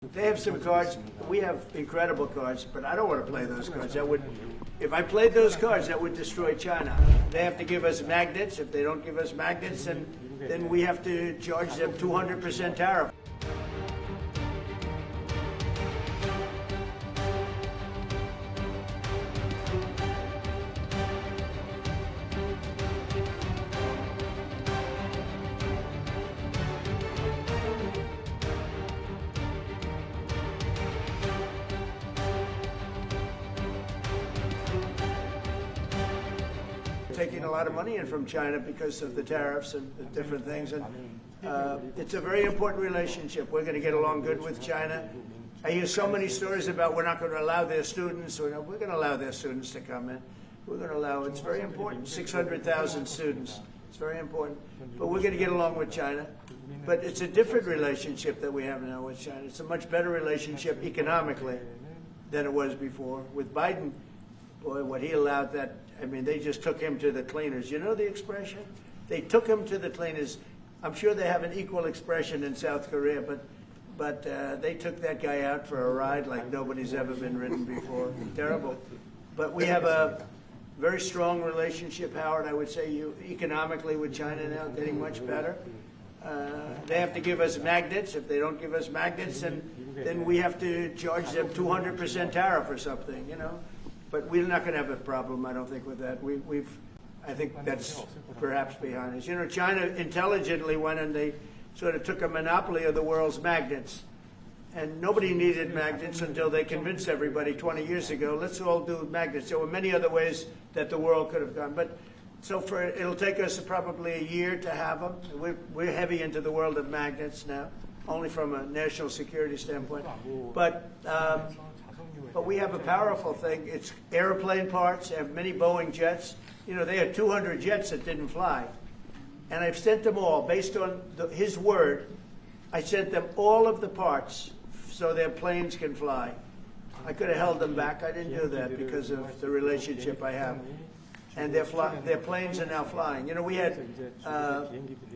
They have some cards. We have incredible cards, but I don't want to play those cards. If I played those cards, that would destroy China. They have to give us magnets. If they don't give us magnets, then we have to charge them 200% tariff. Taking a lot of money in from China because of the tariffs and the different things, and it's a very important relationship. We're going to get along good with China. I hear so many stories about we're not going to allow their students, or we're going to allow their students to come in. We're going to allow, it's very important, 600,000 students. It's very important. But we're going to get along with China. But it's a different relationship that we have now with China. It's a much better relationship economically than it was before. With Biden, boy, what he allowed that, I mean, they just took him to the cleaners. You know the expression? They took him to the cleaners. I'm sure they have an equal expression in South Korea, but they took that guy out for a ride like nobody's ever been ridden before. Terrible. But we have a very strong relationship, Howard, I would say, economically with China now, getting much better. They have to give us magnets. If they don't give us magnets, then we have to charge them 200% tariff or something, you know. But we're not going to have a problem, I don't think, with that. I think that's perhaps behind us. You know, China intelligently went and they sort of took a monopoly of the world's magnets. And nobody needed magnets until they convinced everybody 20 years ago, let's all do magnets. There were many other ways that the world could have gone. But so it'll take us probably a year to have them. We're heavy into the world of magnets now, only from a national security standpoint. But we have a powerful thing. It's airplane parts. They have many Boeing jets. You know, they had 200 jets that didn't fly. And I've sent them all, based on his word, I sent them all of the parts so their planes can fly. I could have held them back. I didn't do that because of the relationship I have. And their planes are now flying. You know, we had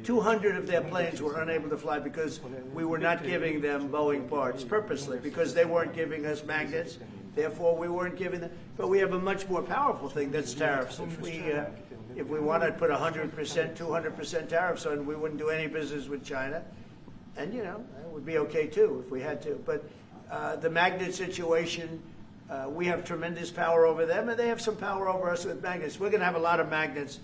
200 of their planes were unable to fly because we were not giving them Boeing parts purposely, because they weren't giving us magnets. Therefore, we weren't giving them. But we have a much more powerful thing, that's tariffs. If we wanted to put 100%, 200% tariffs on, we wouldn't do any business with China. And, you know, it would be okay, too, if we had to. But the magnet situation, we have tremendous power over them, and they have some power over us with magnets. We're going to have a lot of magnets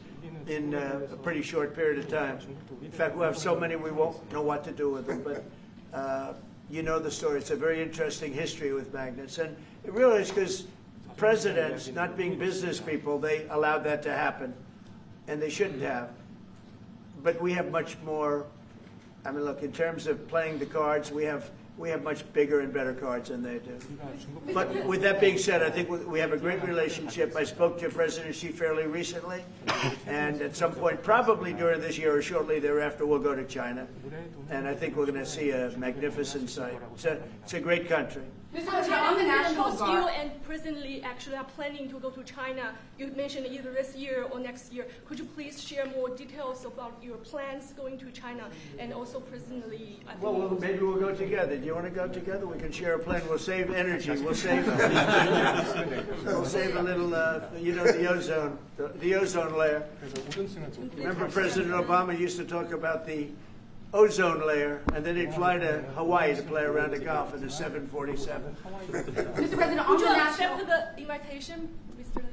in a pretty short period of time. In fact, we'll have so many we won't know what to do with them. But you know the story. It's a very interesting history with magnets. And it really is because presidents, not being business people, they allowed that to happen. And they shouldn't have. But we have much more. I mean, look, in terms of playing the cards, we have much bigger and better cards than they do. But with that being said, I think we have a great relationship. I spoke to President Xi fairly recently, and at some point, probably during this year or shortly thereafter, we'll go to China. And I think we're going to see a magnificent sight. It's a great country. On the national both you and President Lee actually are planning to go to China. You mentioned either this year or next year. Could you please share more details about your plans going to China, and also President Lee? Well, maybe we'll go together. Do you want to go together? We can share a plan. We'll save energy. We'll save a little, you know, the ozone layer. Remember President Obama used to talk about the ozone layer, and then he'd fly to Hawaii to play around the golf in a 747. Mr. President, would you accept the invitation, Mr. Lee?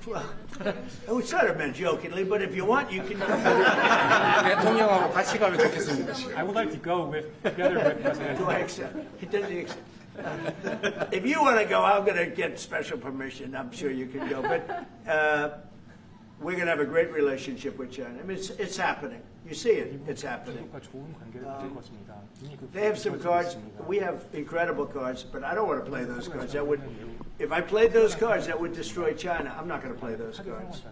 Well, I was sort of meant jokingly, but if you want, you can come. 대통령하고 같이 가면 좋겠습니다. I would like to go together with President. Do I accept? He doesn't accept. If you want to go, I'm going to get special permission. I'm sure you can go, but. We're going to have a great relationship with China. I mean, it's happening. You see it. It's happening. They have some cards. We have incredible cards, but I don't want to play those cards. If I played those cards, that would destroy China. I'm not going to play those cards.